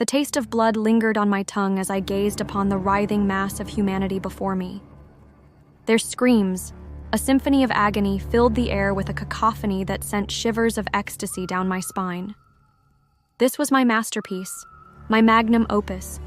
The taste of blood lingered on my tongue as I gazed upon the writhing mass of humanity before me. Their screams, a symphony of agony, filled the air with a cacophony that sent shivers of ecstasy down my spine. This was my masterpiece, my magnum opus,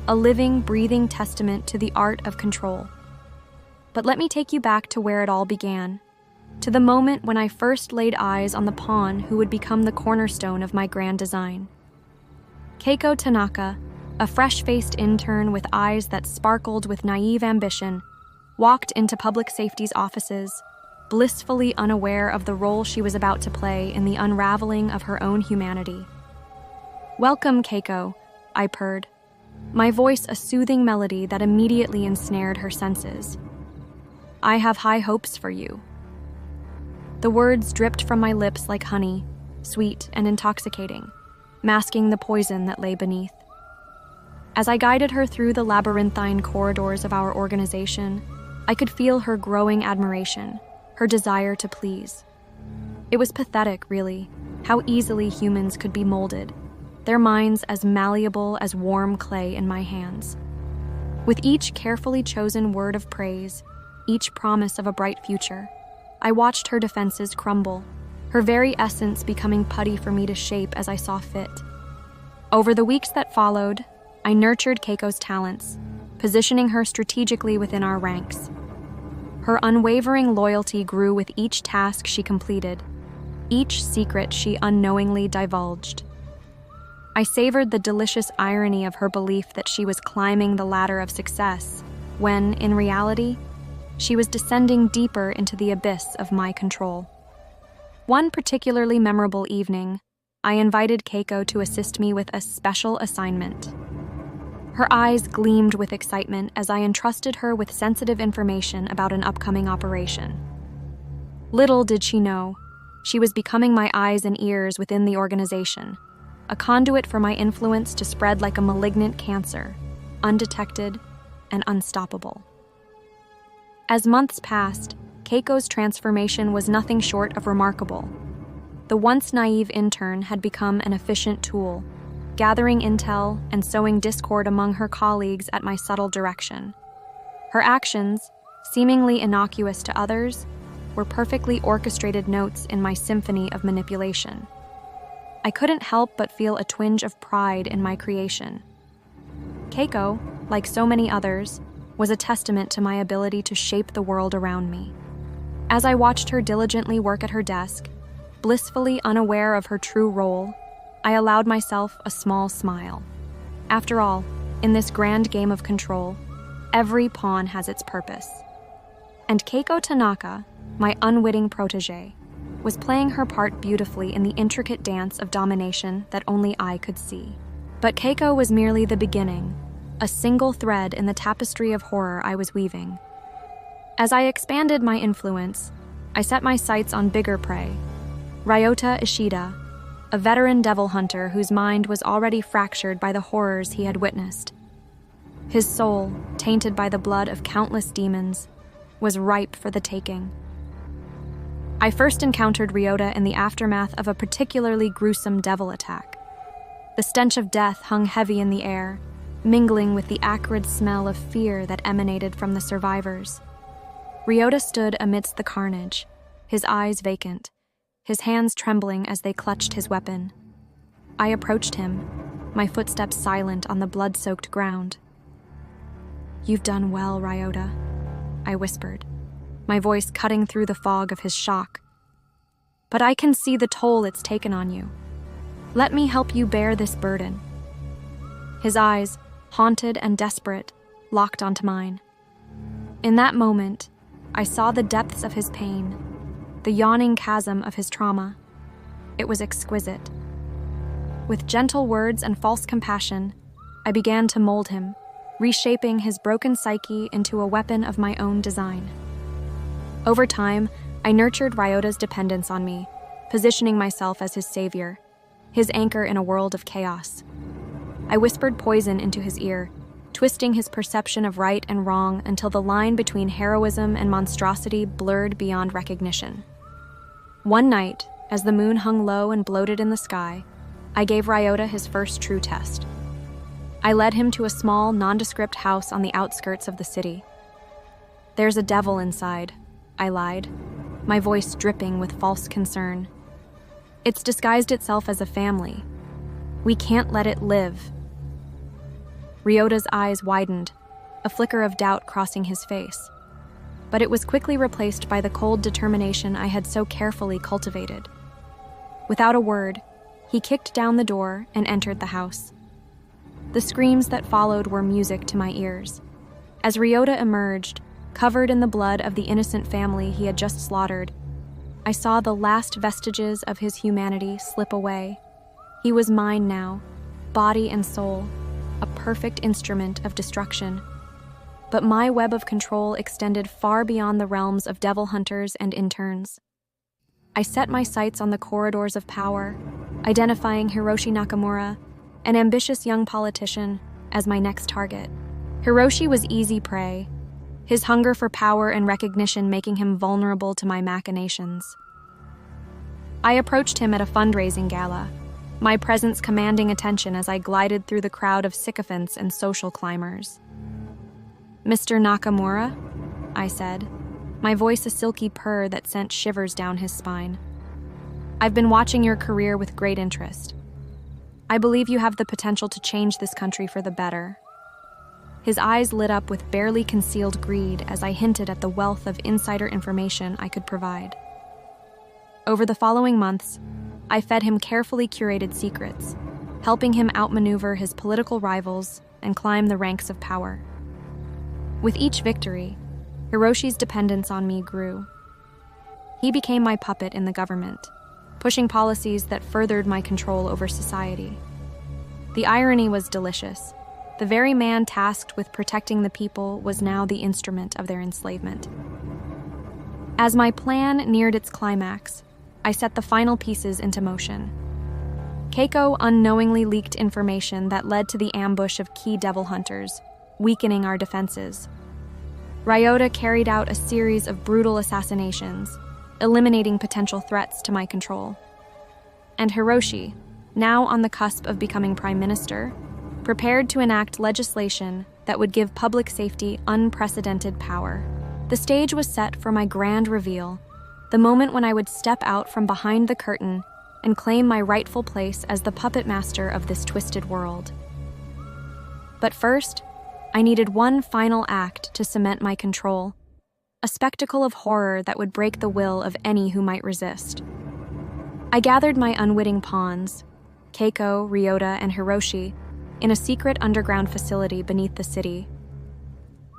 a living, breathing testament to the art of control. But let me take you back to where it all began, to the moment when I first laid eyes on the pawn who would become the cornerstone of my grand design. Keiko Tanaka, a fresh-faced intern with eyes that sparkled with naive ambition, walked into public safety's offices, blissfully unaware of the role she was about to play in the unraveling of her own humanity. "Welcome, Keiko," I purred, my voice a soothing melody that immediately ensnared her senses. "I have high hopes for you." The words dripped from my lips like honey, sweet and intoxicating, masking the poison that lay beneath. As I guided her through the labyrinthine corridors of our organization, I could feel her growing admiration, her desire to please. It was pathetic, really, how easily humans could be molded, their minds as malleable as warm clay in my hands. With each carefully chosen word of praise, each promise of a bright future, I watched her defenses crumble, her very essence becoming putty for me to shape as I saw fit. Over the weeks that followed, I nurtured Keiko's talents, positioning her strategically within our ranks. Her unwavering loyalty grew with each task she completed, each secret she unknowingly divulged. I savored the delicious irony of her belief that she was climbing the ladder of success, when, in reality, she was descending deeper into the abyss of my control. One particularly memorable evening, I invited Keiko to assist me with a special assignment. Her eyes gleamed with excitement as I entrusted her with sensitive information about an upcoming operation. Little did she know, she was becoming my eyes and ears within the organization, a conduit for my influence to spread like a malignant cancer, undetected and unstoppable. As months passed, Keiko's transformation was nothing short of remarkable. The once naive intern had become an efficient tool, gathering intel and sowing discord among her colleagues at my subtle direction. Her actions, seemingly innocuous to others, were perfectly orchestrated notes in my symphony of manipulation. I couldn't help but feel a twinge of pride in my creation. Keiko, like so many others, was a testament to my ability to shape the world around me. As I watched her diligently work at her desk, blissfully unaware of her true role, I allowed myself a small smile. After all, in this grand game of control, every pawn has its purpose. And Keiko Tanaka, my unwitting protégé, was playing her part beautifully in the intricate dance of domination that only I could see. But Keiko was merely the beginning, a single thread in the tapestry of horror I was weaving. As I expanded my influence, I set my sights on bigger prey, Ryota Ishida, a veteran devil hunter whose mind was already fractured by the horrors he had witnessed. His soul, tainted by the blood of countless demons, was ripe for the taking. I first encountered Ryota in the aftermath of a particularly gruesome devil attack. The stench of death hung heavy in the air, mingling with the acrid smell of fear that emanated from the survivors. Ryota stood amidst the carnage, his eyes vacant, his hands trembling as they clutched his weapon. I approached him, my footsteps silent on the blood-soaked ground. "You've done well, Ryota," I whispered, my voice cutting through the fog of his shock. "But I can see the toll it's taken on you. Let me help you bear this burden." His eyes, haunted and desperate, locked onto mine. In that moment, I saw the depths of his pain, the yawning chasm of his trauma. It was exquisite. With gentle words and false compassion, I began to mold him, reshaping his broken psyche into a weapon of my own design. Over time, I nurtured Ryota's dependence on me, positioning myself as his savior, his anchor in a world of chaos. I whispered poison into his ear, twisting his perception of right and wrong until the line between heroism and monstrosity blurred beyond recognition. One night, as the moon hung low and bloated in the sky, I gave Ryota his first true test. I led him to a small, nondescript house on the outskirts of the city. "There's a devil inside," I lied, my voice dripping with false concern. "It's disguised itself as a family. We can't let it live." Ryota's eyes widened, a flicker of doubt crossing his face. But it was quickly replaced by the cold determination I had so carefully cultivated. Without a word, he kicked down the door and entered the house. The screams that followed were music to my ears. As Ryota emerged, covered in the blood of the innocent family he had just slaughtered, I saw the last vestiges of his humanity slip away. He was mine now, body and soul, a perfect instrument of destruction. But my web of control extended far beyond the realms of devil hunters and interns. I set my sights on the corridors of power, identifying Hiroshi Nakamura, an ambitious young politician, as my next target. Hiroshi was easy prey, his hunger for power and recognition making him vulnerable to my machinations. I approached him at a fundraising gala, my presence commanding attention as I glided through the crowd of sycophants and social climbers. "Mr. Nakamura?" I said, my voice a silky purr that sent shivers down his spine. "I've been watching your career with great interest. I believe you have the potential to change this country for the better." His eyes lit up with barely concealed greed as I hinted at the wealth of insider information I could provide. Over the following months, I fed him carefully curated secrets, helping him outmaneuver his political rivals and climb the ranks of power. With each victory, Hiroshi's dependence on me grew. He became my puppet in the government, pushing policies that furthered my control over society. The irony was delicious. The very man tasked with protecting the people was now the instrument of their enslavement. As my plan neared its climax, I set the final pieces into motion. Keiko unknowingly leaked information that led to the ambush of key devil hunters, weakening our defenses. Ryota carried out a series of brutal assassinations, eliminating potential threats to my control. And Hiroshi, now on the cusp of becoming prime minister, prepared to enact legislation that would give public safety unprecedented power. The stage was set for my grand reveal, the moment when I would step out from behind the curtain and claim my rightful place as the puppet master of this twisted world. But first, I needed one final act to cement my control, a spectacle of horror that would break the will of any who might resist. I gathered my unwitting pawns, Keiko, Ryota, and Hiroshi, in a secret underground facility beneath the city.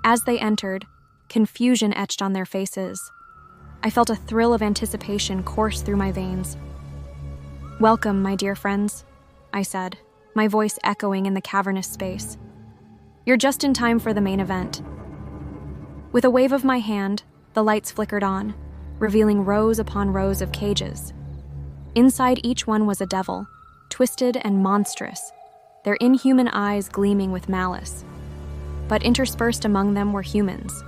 As they entered, confusion etched on their faces. I felt a thrill of anticipation course through my veins. "Welcome, my dear friends," I said, my voice echoing in the cavernous space. "You're just in time for the main event." With a wave of my hand, the lights flickered on, revealing rows upon rows of cages. Inside each one was a devil, twisted and monstrous, their inhuman eyes gleaming with malice. But interspersed among them were humans,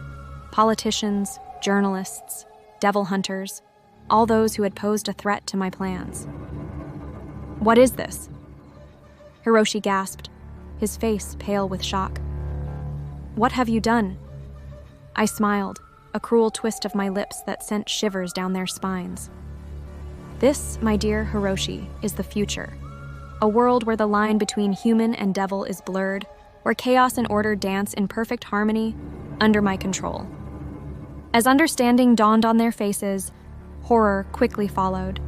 politicians, journalists, devil hunters, all those who had posed a threat to my plans. "What is this?" Hiroshi gasped, his face pale with shock. "What have you done?" I smiled, a cruel twist of my lips that sent shivers down their spines. "This, my dear Hiroshi, is the future. A world where the line between human and devil is blurred, where chaos and order dance in perfect harmony under my control." As understanding dawned on their faces, horror quickly followed.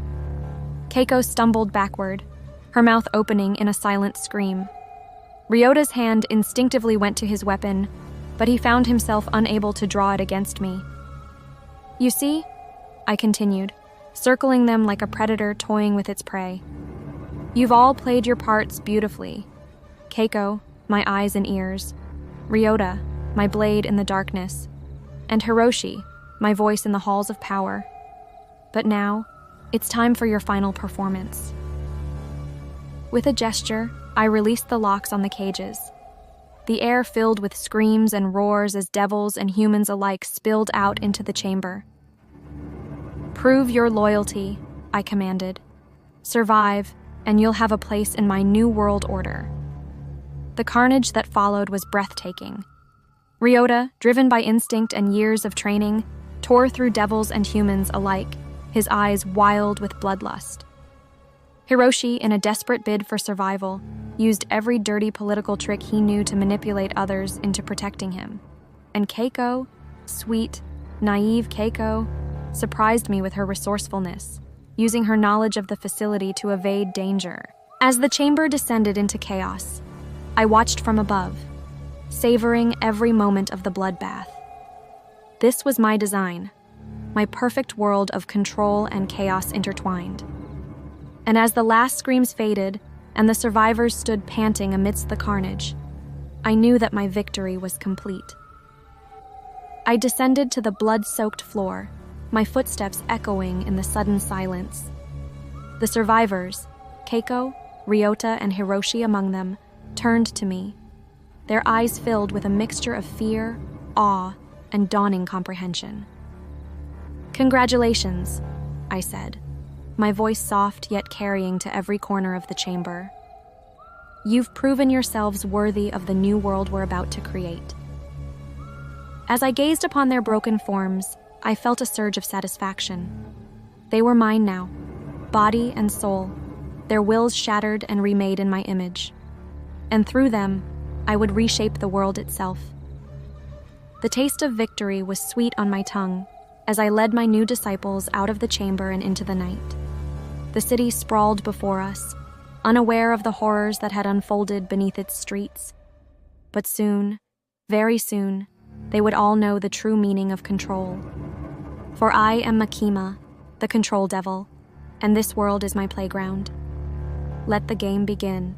Keiko stumbled backward, her mouth opening in a silent scream. Ryota's hand instinctively went to his weapon, but he found himself unable to draw it against me. "You see," I continued, circling them like a predator toying with its prey. "You've all played your parts beautifully. Keiko, my eyes and ears; Ryota, my blade in the darkness; and Hiroshi, my voice in the halls of power. But now, it's time for your final performance." With a gesture, I released the locks on the cages. The air filled with screams and roars as devils and humans alike spilled out into the chamber. "Prove your loyalty," I commanded. "Survive, and you'll have a place in my new world order." The carnage that followed was breathtaking. Ryota, driven by instinct and years of training, tore through devils and humans alike, his eyes wild with bloodlust. Hiroshi, in a desperate bid for survival, used every dirty political trick he knew to manipulate others into protecting him. And Keiko, sweet, naive Keiko, surprised me with her resourcefulness, using her knowledge of the facility to evade danger. As the chamber descended into chaos, I watched from above, savoring every moment of the bloodbath. This was my design, my perfect world of control and chaos intertwined. And as the last screams faded and the survivors stood panting amidst the carnage, I knew that my victory was complete. I descended to the blood-soaked floor, my footsteps echoing in the sudden silence. The survivors, Keiko, Ryota, and Hiroshi among them, turned to me, their eyes filled with a mixture of fear, awe, and dawning comprehension. "Congratulations," I said, my voice soft yet carrying to every corner of the chamber. "You've proven yourselves worthy of the new world we're about to create." As I gazed upon their broken forms, I felt a surge of satisfaction. They were mine now, body and soul, their wills shattered and remade in my image. And through them, I would reshape the world itself. The taste of victory was sweet on my tongue as I led my new disciples out of the chamber and into the night. The city sprawled before us, unaware of the horrors that had unfolded beneath its streets. But soon, very soon, they would all know the true meaning of control. For I am Makima, the control devil, and this world is my playground. Let the game begin.